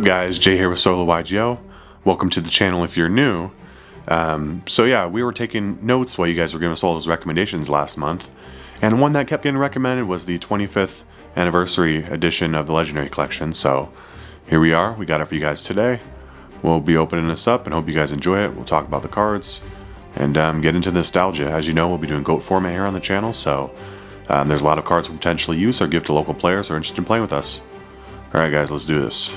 What's up guys, Jay here with Solo Yugioh. Welcome to the channel if you're new. So yeah, we were taking notes while you guys were giving us all those recommendations last month. And one that kept getting recommended was the 25th anniversary edition of the Legendary Collection. So here we are, we got it for you guys today. We'll be opening this up and hope you guys enjoy it. We'll talk about the cards and get into nostalgia. As you know, we'll be doing GOAT format here on the channel, so there's a lot of cards we'll potentially use or give to local players who are interested in playing with us. Alright guys, let's do this.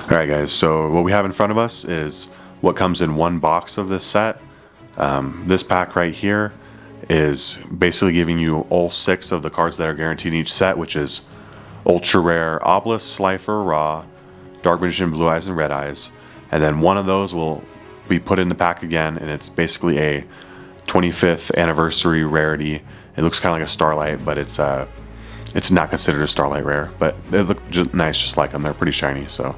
Alright guys, so what we have in front of us is what comes in one box of this set. This pack right here is basically giving you all 6 of the cards that are guaranteed in each set, which is Ultra Rare Obelisk, Slifer, Ra, Dark Magician, Blue Eyes, and Red Eyes. And then one of those will be put in the pack again, and it's basically a 25th anniversary rarity. It looks kind of like a Starlight, but it's not considered a Starlight rare, but they look just nice just like them. They're pretty shiny, so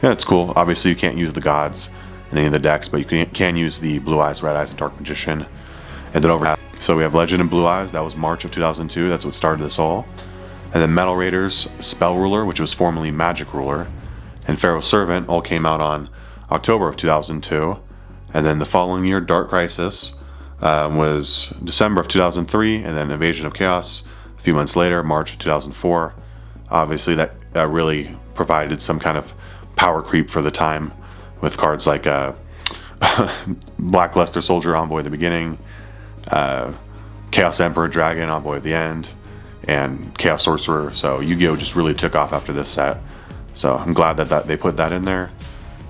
yeah, it's cool. Obviously you can't use the gods in any of the decks, but you can use the Blue Eyes, Red Eyes, and Dark Magician. And then over, so we have Legend and Blue Eyes. That was March of 2002. That's what started this all. And then Metal Raiders, Spell Ruler, which was formerly Magic Ruler, and Pharaoh Servant all came out on October of 2002. And then the following year, Dark Crisis was December of 2003, and then Invasion of Chaos a few months later, March of 2004. Obviously that really provided some kind of power creep for the time with cards like Black Luster Soldier Envoy at the beginning, Chaos Emperor Dragon Envoy at the end, and Chaos Sorcerer. So Yu-Gi-Oh just really took off after this set. So I'm glad that they put that in there.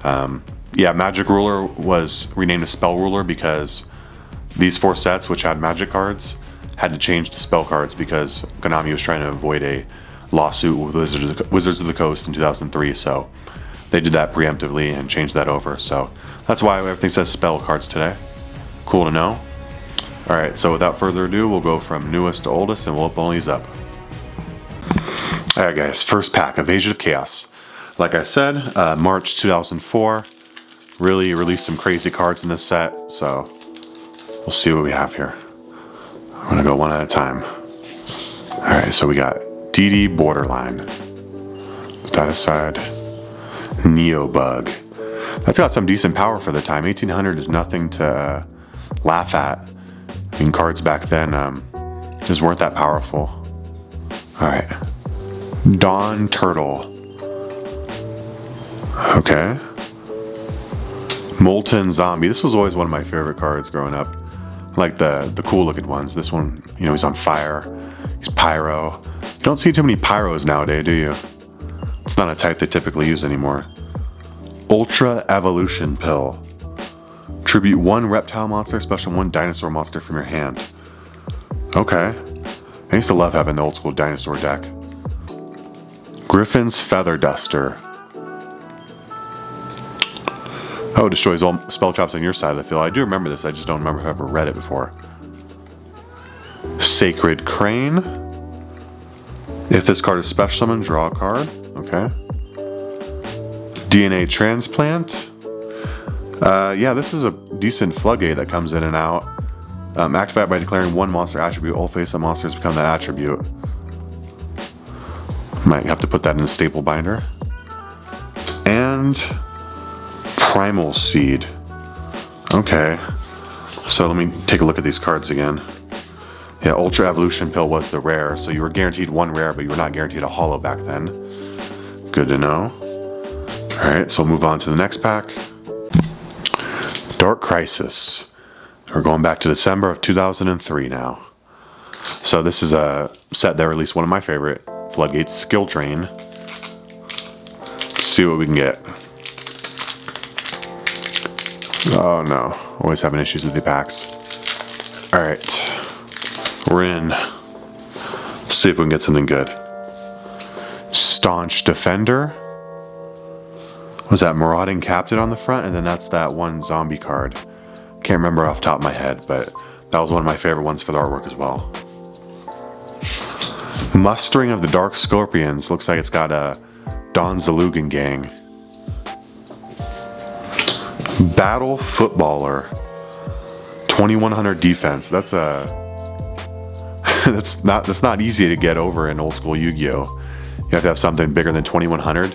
Yeah, Magic Ruler was renamed to Spell Ruler because these 4 sets, which had magic cards, had to change to spell cards because Konami was trying to avoid a lawsuit with Wizards of the Coast in 2003. So they did that preemptively and changed that over. So that's why everything says spell cards today. Cool to know. Alright, so without further ado, we'll go from newest to oldest and we'll open all these up. Alright guys, first pack, Invasion of Chaos. Like I said, March 2004. Really released some crazy cards in this set, so we'll see what we have here. I'm gonna go one at a time. Alright, so we got DD Borderline. Put that aside. Neobug. That's got some decent power for the time. 1800 is nothing to laugh at. I mean, cards back then just weren't that powerful. Alright. Dawn Turtle. Okay. Molten Zombie. This was always one of my favorite cards growing up. Like the cool looking ones. This one, you know, he's on fire. He's Pyro. You don't see too many Pyros nowadays, do you? It's not a type they typically use anymore. Ultra Evolution Pill. Tribute 1 reptile monster, special 1 dinosaur monster from your hand. Okay. I used to love having the old school dinosaur deck. Griffin's Feather Duster. Oh, destroys all spell traps on your side of the field. I do remember this, I just don't remember if I've ever read it before. Sacred Crane. If this card is special summoned, draw a card. Okay. DNA Transplant. Yeah, this is a decent floodgate that comes in and out. Activate by declaring 1 monster attribute. All face-up monsters become that attribute. Might have to put that in a staple binder. And Primal Seed. Okay. So let me take a look at these cards again. Yeah, Ultra Evolution Pill was the rare, so you were guaranteed 1 rare, but you were not guaranteed a holo back then. Good to know. Alright, so we'll move on to the next pack. Dark Crisis. We're going back to December of 2003 now. So this is a set that released one of my favorite, Floodgates Skill Train. Let's see what we can get. Oh no, always having issues with the packs. Alright, we're in. Let's see if we can get something good. Staunch Defender. Was that Marauding Captain on the front? And then that's that 1 zombie card. Can't remember off the top of my head, but that was one of my favorite ones for the artwork as well. Mustering of the Dark Scorpions. Looks like it's got a Don Zalugan gang. Battle Footballer. 2100 defense. That's a that's not easy to get over in old school Yu-Gi-Oh. You have to have something bigger than 2100.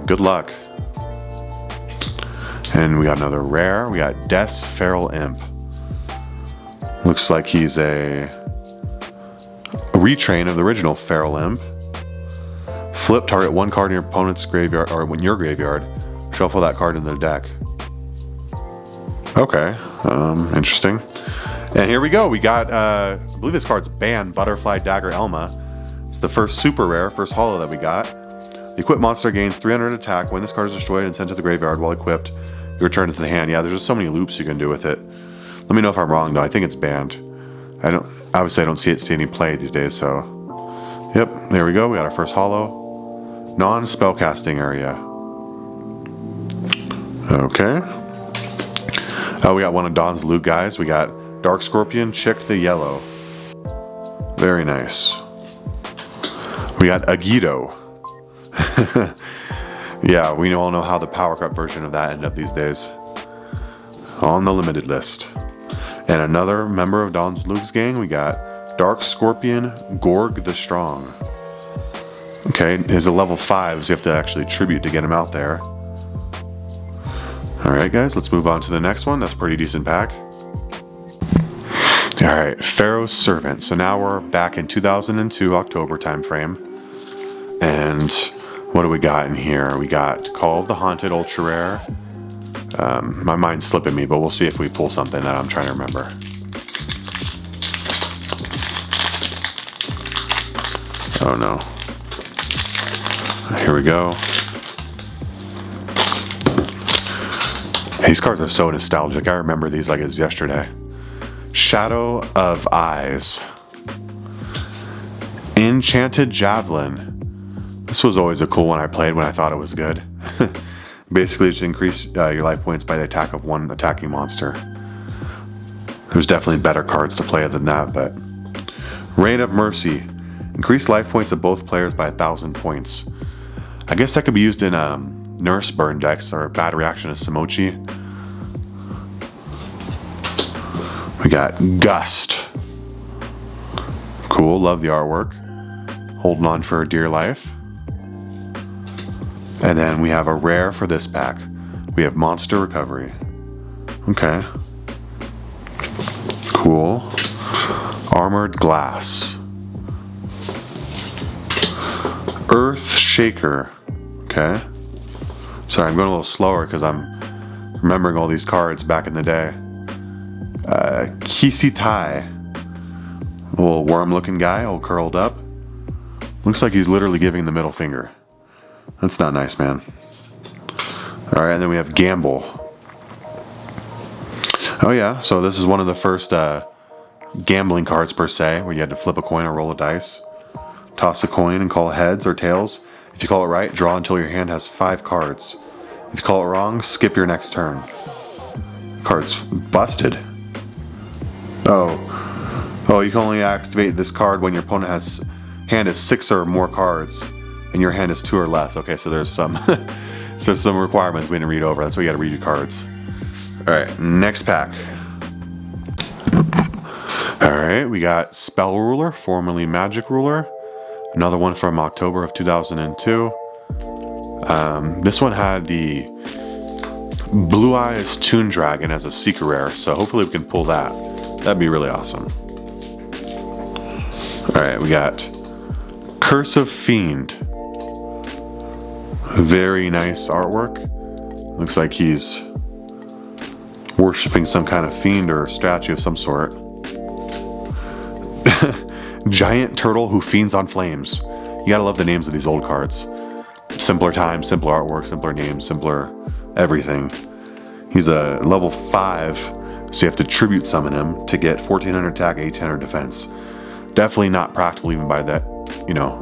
Good luck. And we got another rare. We got Death's Feral Imp. Looks like he's a retrain of the original Feral Imp. Flip, target one card in your opponent's graveyard, or in your graveyard. Shuffle that card into the deck. Okay, interesting. And here we go. We got, I believe this card's banned, Butterfly Dagger Elma. It's the first super rare, first holo that we got. The equipped monster gains 300 attack. When this card is destroyed and sent to the graveyard while equipped, you return it to the hand. Yeah, there's just so many loops you can do with it. Let me know if I'm wrong though. I think it's banned. Obviously I don't see any play these days, so. Yep, there we go. We got our first holo. Non-spellcasting area. Okay. Oh, we got one of Don's loot guys. We got Dark Scorpion, Chick the Yellow. Very nice. We got Agito. Yeah, we all know how the power cut version of that ended up these days. On the limited list. And another member of Don's Luke's gang, we got Dark Scorpion, Gorg the Strong. Okay, he's a level 5, so you have to actually tribute to get him out there. Alright guys, let's move on to the next one. That's a pretty decent pack. Alright, Pharaoh's Servant. So now we're back in 2002 October time frame. And what do we got in here? We got Call of the Haunted Ultra Rare. My mind's slipping me, but we'll see if we pull something that I'm trying to remember. Oh no. Here we go. These cards are so nostalgic. I remember these like it was yesterday. Shadow of Eyes. Enchanted Javelin. This was always a cool one I played when I thought it was good. Basically, just increase your life points by the attack of one attacking monster. There's definitely better cards to play than that, but... Reign of Mercy. Increase life points of both players by 1,000 points. I guess that could be used in Nurse Burn decks or Bad Reaction to Samochi. We got Gust. Cool, love the artwork. Holding on for dear life. And then we have a rare for this pack. We have Monster Recovery. Okay. Cool. Armored Glass. Earth Shaker. Okay. Sorry, I'm going a little slower because I'm remembering all these cards back in the day. Kisi Tai. A little worm looking guy, all curled up. Looks like he's literally giving the middle finger. That's not nice, man. Alright, and then we have Gamble. Oh yeah, so this is one of the first gambling cards per se, where you had to flip a coin or roll a dice. Toss a coin and call heads or tails. If you call it right, draw until your hand has 5 cards. If you call it wrong, skip your next turn. Card's busted. Oh, you can only activate this card when your opponent hand has 6 or more cards, and your hand is 2 or less. Okay, so there's some some requirements we didn't read over. That's why you gotta read your cards. Alright, next pack. Alright, we got Spell Ruler, formerly Magic Ruler. Another one from October of 2002. This one had the Blue Eyes Toon Dragon as a secret rare, so hopefully we can pull that. That'd be really awesome. Alright, we got Curse of Fiend. Very nice artwork. Looks like he's worshipping some kind of fiend or statue of some sort. Giant Turtle Who Fiends on Flames. You gotta love the names of these old cards. Simpler time, simpler artwork, simpler names, simpler everything. He's a level 5, so you have to tribute summon him to get 1400 attack, 1800 defense. Definitely not practical even by that,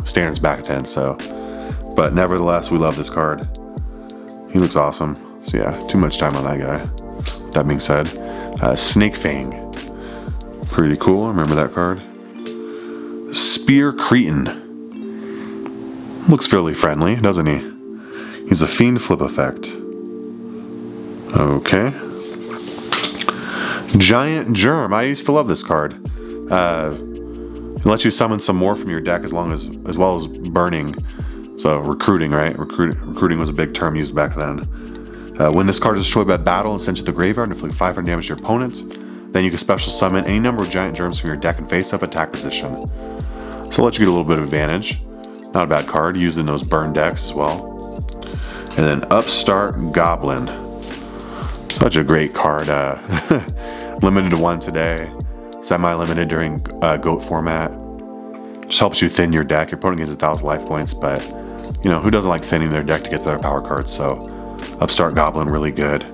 standards back then, so. But nevertheless, we love this card. He looks awesome. So yeah, too much time on that guy. That being said, Snake Fang. Pretty cool, I remember that card. Spear Cretin. Looks fairly friendly, doesn't he? He's a fiend flip effect. Okay. Giant Germ. I used to love this card. It lets you summon some more from your deck as well as burning So recruiting, right? Recruiting was a big term used back then. When this card is destroyed by battle and sent to the graveyard and inflict 500 damage to your opponent, then you can special summon any number of giant germs from your deck and face-up attack position. So I'll let you get a little bit of advantage. Not a bad card, used in those burn decks as well. And then Upstart Goblin. Such a great card. Limited to 1 today. Semi-limited during GOAT format. Just helps you thin your deck. Your opponent gets 1,000 life points, but you know, who doesn't like thinning their deck to get their power cards? So Upstart Goblin, really good.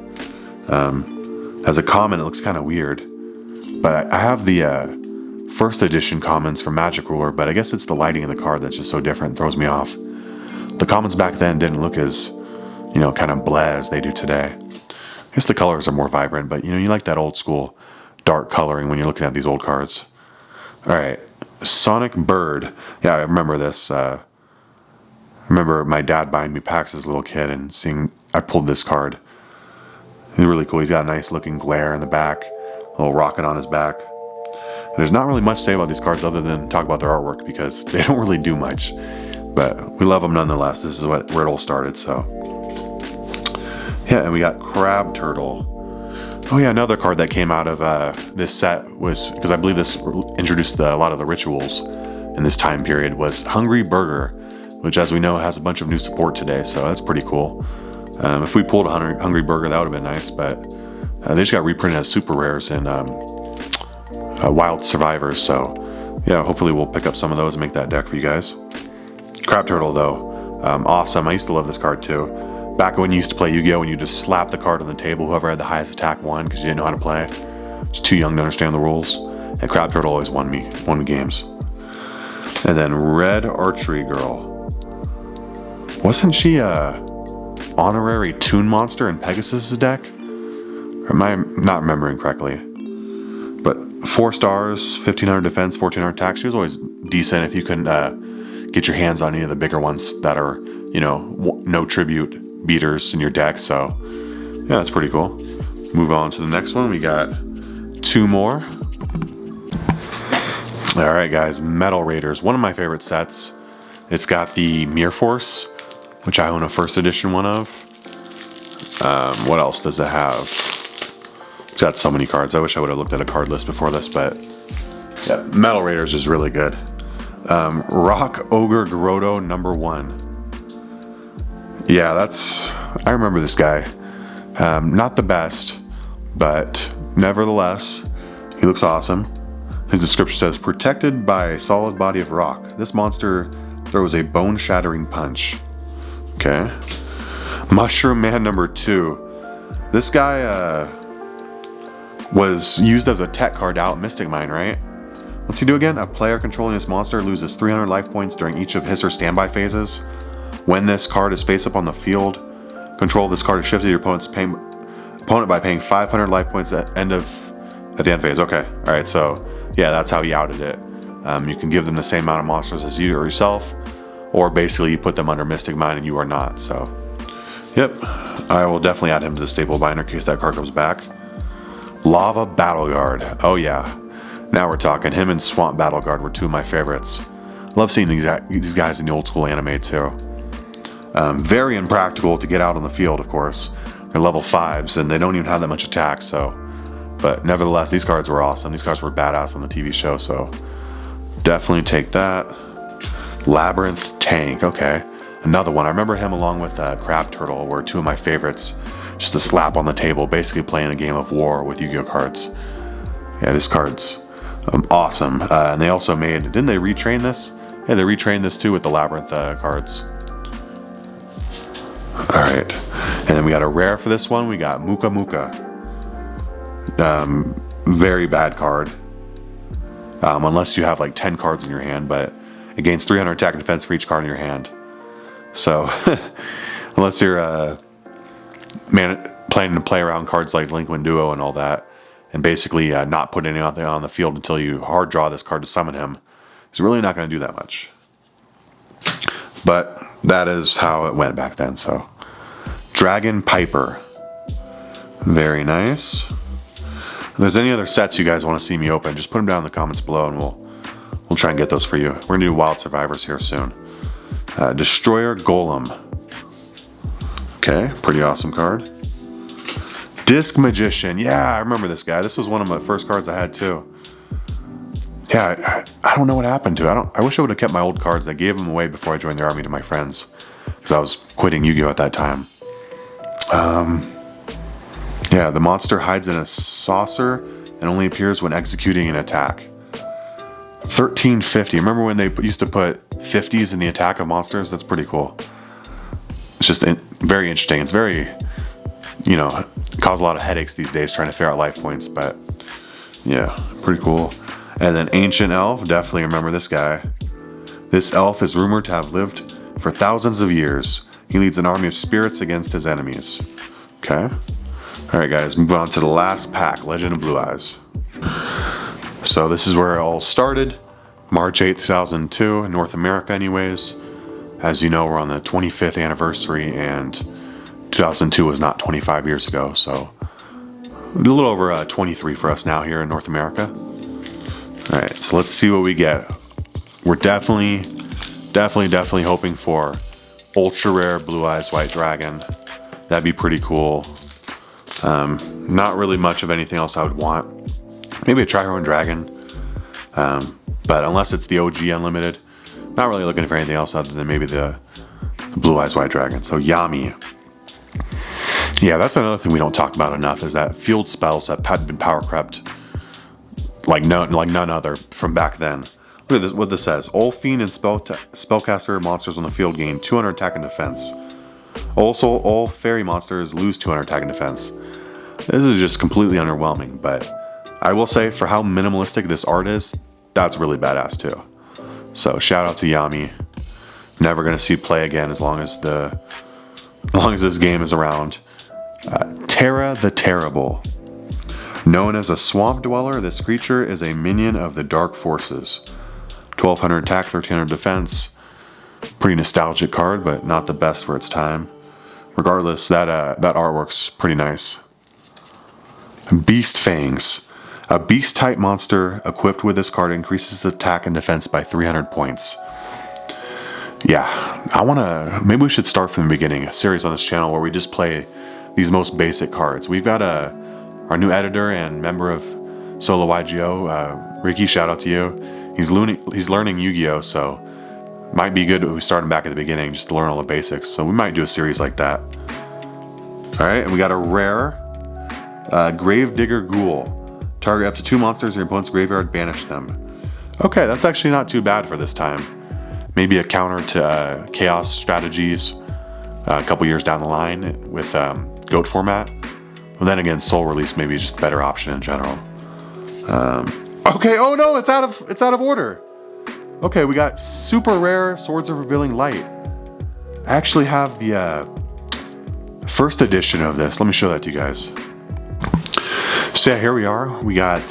As a common, it looks kind of weird, but I have the first edition commons from Magic Ruler, but I guess it's the lighting of the card that's just so different, throws me off. The commons back then didn't look as, you know, kind of bleh as they do today. I guess the colors are more vibrant, but you know, you like that old school dark coloring when you're looking at these old cards. All right, Sonic Bird. Yeah, I remember this. I remember my dad buying me packs as a little kid and seeing I pulled this card. He's really cool. He's got a nice looking glare in the back, a little rocket on his back. And there's not really much to say about these cards other than talk about their artwork because they don't really do much. But we love them nonetheless. This is where it all started, so. Yeah, and we got Crab Turtle. Oh yeah, another card that came out of this set was, because I believe this introduced a lot of the rituals in this time period, was Hungry Burger, which as we know has a bunch of new support today, so that's pretty cool. If we pulled a Hungry Burger, that would have been nice, but they just got reprinted as super rares in Wild Survivors, so yeah, hopefully we'll pick up some of those and make that deck for you guys. Crab Turtle though, awesome. I used to love this card too. Back when you used to play Yu-Gi-Oh! And you just slap the card on the table, whoever had the highest attack won because you didn't know how to play. Just too young to understand the rules. And Crab Turtle always won me games. And then Red Archery Girl. Wasn't she a honorary Toon Monster in Pegasus' deck? Or am I not remembering correctly? But 4 stars, 1500 defense, 1400 attack. She was always decent if you couldn't get your hands on any of the bigger ones that are, you know, no tribute beaters in your deck. So yeah, that's pretty cool. Move on to the next one. We got 2 more. All right, guys, Metal Raiders, one of my favorite sets. It's got the Mirror Force, which I own a first edition one of. What else does it have? It's got so many cards. I wish I would have looked at a card list before this, but yeah, Metal Raiders is really good. Rock Ogre Grotto #1. Yeah, I remember this guy. Not the best, but nevertheless, he looks awesome. His description says, protected by a solid body of rock. This monster throws a bone-shattering punch. Okay. Mushroom Man #2. This guy was used as a tech card out Mystic Mine, right? What's he do again? A player controlling this monster loses 300 life points during each of his or standby phases. When this card is face up on the field, control of this card is shifted to your opponent by paying 500 life points at the end phase. Okay, all right, so yeah, that's how he outed it. You can give them the same amount of monsters as you or yourself, or basically you put them under Mystic Mine and you are not. So, yep, I will definitely add him to the stable binder in case that card comes back. Lava Battle Guard. Oh yeah, now we're talking. Him and Swamp Battle Guard were 2 of my favorites. Love seeing these guys in the old school anime too. Very impractical to get out on the field, of course. They're level 5s and they don't even have that much attack, so. But nevertheless, these cards were awesome. These cards were badass on the TV show, so definitely take that. Labyrinth Tank, okay. Another one. I remember him along with Crab Turtle were 2 of my favorites. Just a slap on the table, basically playing a game of war with Yu-Gi-Oh cards. Yeah, this card's awesome. And they also didn't they retrain this? Yeah, they retrained this too with the Labyrinth cards. All right, and then we got a rare for this one. We got Muka Muka. Very bad card. Unless you have like 10 cards in your hand, but it gains 300 attack and defense for each card in your hand. So, unless you're planning to play around cards like Delinquent Duo and all that, and basically not put anything on the field until you hard draw this card to summon him, it's really not going to do that much. But that is how it went back then. So, Dragon Piper, very nice. If there's any other sets you guys want to see me open, just put them down in the comments below, and we'll try and get those for you. We're gonna do Wild Survivors here soon. Destroyer Golem. Okay, pretty awesome card. Disc Magician. Yeah, I remember this guy. This was one of my first cards I had too. Yeah, I don't know what happened to it. I wish I would have kept my old cards. I gave them away before I joined the army to my friends because I was quitting Yu-Gi-Oh at that time. Yeah, the monster hides in a saucer and only appears when executing an attack. 1350. Remember when they used to put 50s in the attack of monsters? That's pretty cool. It's just very interesting. It's very, you know, cause a lot of headaches these days trying to figure out life points, but yeah, pretty cool. And then Ancient Elf, definitely remember this guy. This elf is rumored to have lived for thousands of years. He leads an army of spirits against his enemies. Okay. All right, guys, move on to the last pack, Legend of Blue Eyes. So this is where it all started, March 8th, 2002, in North America anyways. As you know, we're on the 25th anniversary, and 2002 was not 25 years ago, so a little over 23 for us now here in North America. All right, so let's see what we get. We're definitely hoping for ultra rare Blue Eyes White Dragon. That'd be pretty cool. Not really much of anything else I would want. Maybe a Trirone Dragon, but unless it's the OG Unlimited, not really looking for anything else other than maybe the Blue Eyes White Dragon. So Yami. Yeah, that's another thing we don't talk about enough, is that field spells have been power crept like none other from back then. Look at this, what this says. All Fiend and Spellcaster monsters on the field gain 200 attack and defense. Also, all Fairy monsters lose 200 attack and defense. This is just completely underwhelming, but I will say for how minimalistic this art is, that's really badass too. So shout out to Yami. Never gonna see play again as long as this game is around. Terra the Terrible. Known as a swamp dweller, this creature is a minion of the dark forces. 1200 attack, 1300 defense. Pretty nostalgic card, but not the best for its time. Regardless, that artwork's pretty nice. Beast Fangs. A beast type monster equipped with this card increases attack and defense by 300 points. Yeah, maybe we should start from the beginning, a series on this channel where we just play these most basic cards. We've got our new editor and member of Solo Yugioh, Ricky, shout out to you. He's learning Yu-Gi-Oh, so might be good if we start him back at the beginning just to learn all the basics. So we might do a series like that. All right, and we got a rare Gravedigger Ghoul. Target up to 2 monsters in your opponent's graveyard, banish them. Okay, that's actually not too bad for this time. Maybe a counter to Chaos strategies a couple years down the line with GOAT format. Well, then again, Soul Release maybe is just a better option in general. Okay, oh no, it's out of order. Okay, we got super rare Swords of Revealing Light. I actually have the first edition of this. Let me show that to you guys. So yeah, here we are. We got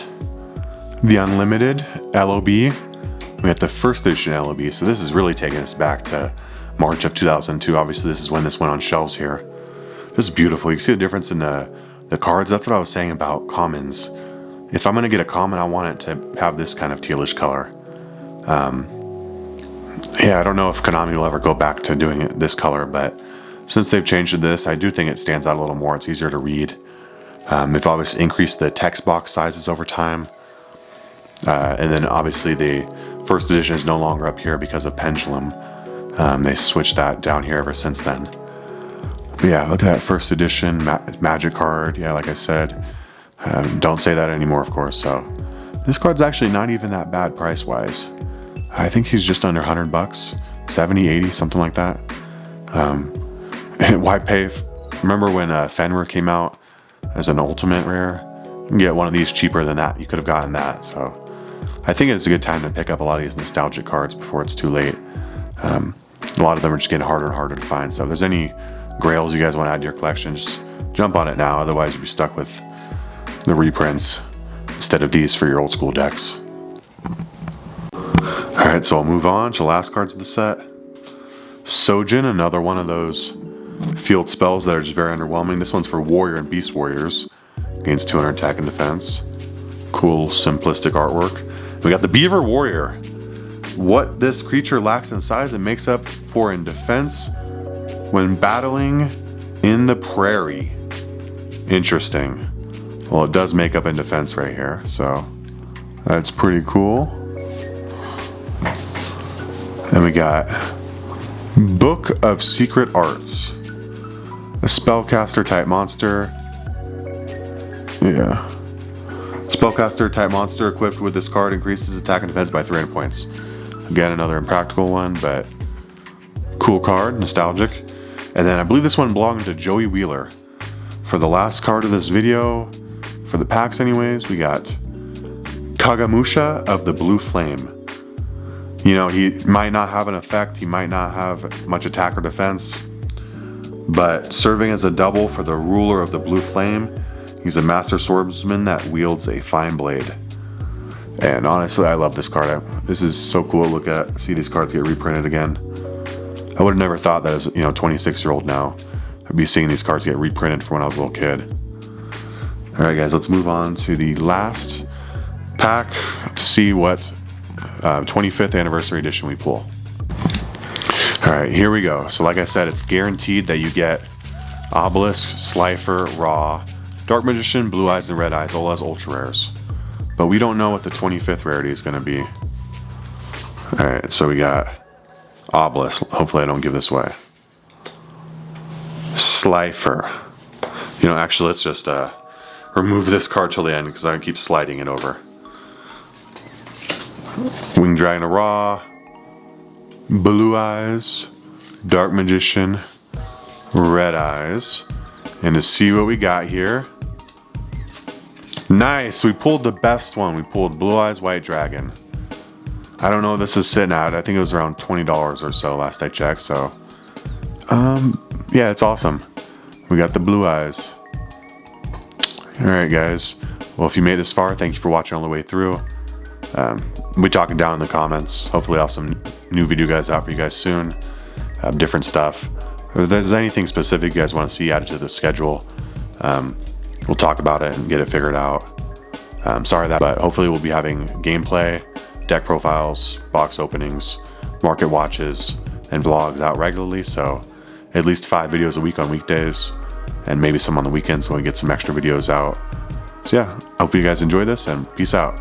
the Unlimited LOB. We got the first edition LOB. So this is really taking us back to March of 2002. Obviously, this is when this went on shelves here. This is beautiful. You can see the difference in the cards. That's what I was saying about commons. If I'm gonna get a common, I want it to have this kind of tealish color. Yeah, I don't know if Konami will ever go back to doing it this color, but since they've changed to this, I do think it stands out a little more. It's easier to read. They've obviously increased the text box sizes over time. And then obviously the first edition is no longer up here because of Pendulum. They switched that down here ever since then. But yeah, look at that first edition magic card. Yeah, like I said, don't say that anymore, of course. So this card's actually not even that bad price-wise. I think he's just under 100 bucks, 70, 80, something like that. Why pay? Remember when Fenrir came out as an ultimate rare? You can get one of these cheaper than that. You could have gotten that. So I think it's a good time to pick up a lot of these nostalgic cards before it's too late. A lot of them are just getting harder and harder to find. So if there's any grails you guys want to add to your collection, just jump on it now. Otherwise you'll be stuck with the reprints instead of these for your old school decks. Alright, so I'll move on to the last cards of the set. Sojin, another one of those field spells that are just very underwhelming. This one's for Warrior and Beast Warriors. Gains 200 attack and defense. Cool, simplistic artwork. We got the Beaver Warrior. what this creature lacks in size, it makes up for in defense when battling in the prairie. Interesting. Well, it does make up in defense right here, so that's pretty cool. And we got Book of Secret Arts. A spellcaster type monster. Yeah. Spellcaster type monster equipped with this card increases attack and defense by 300 points. Again, another impractical one, but cool card, nostalgic. And then I believe this one belonged to Joey Wheeler. For the last card of this video, for the packs anyways, we got Kagamusha of the Blue Flame. You know, he might not have an effect, he might not have much attack or defense, but serving as a double for the ruler of the Blue Flame, he's a master swordsman that wields a fine blade. And honestly, I love this card. This is so cool to look at, see these cards get reprinted again. I would have never thought that as, 26-year-old now, I'd be seeing these cards get reprinted from when I was a little kid. Alright guys, let's move on to the last pack to see what 25th anniversary edition we pull. Alright, here we go. So like I said, it's guaranteed that you get Obelisk, Slifer, Raw, Dark Magician, Blue Eyes, and Red Eyes, all as ultra rares. But we don't know what the 25th rarity is going to be. Alright, so we got Obelisk. Hopefully I don't give this away. Slifer. Actually, let's just remove this card till the end because I'm going to keep sliding it over. Winged Dragon of Raw, Blue Eyes, Dark Magician, Red Eyes. And to see what we got here. Nice, we pulled the best one. We pulled Blue Eyes White Dragon. I don't know what this is sitting at. I think it was around $20 or so last I checked, so yeah, it's awesome. We got the Blue Eyes. Alright guys, well if you made this far, thank you for watching all the way through. We'll be talking down in the comments. Hopefully I'll have some new video guys out for you guys soon. Different stuff. If there's anything specific you guys want to see added to the schedule, we'll talk about it and get it figured out. Sorry that, but hopefully we'll be having gameplay, deck profiles, box openings, market watches, and vlogs out regularly, so at least 5 videos a week on weekdays, and maybe some on the weekends when we get some extra videos out. So yeah, I hope you guys enjoy this, and peace out.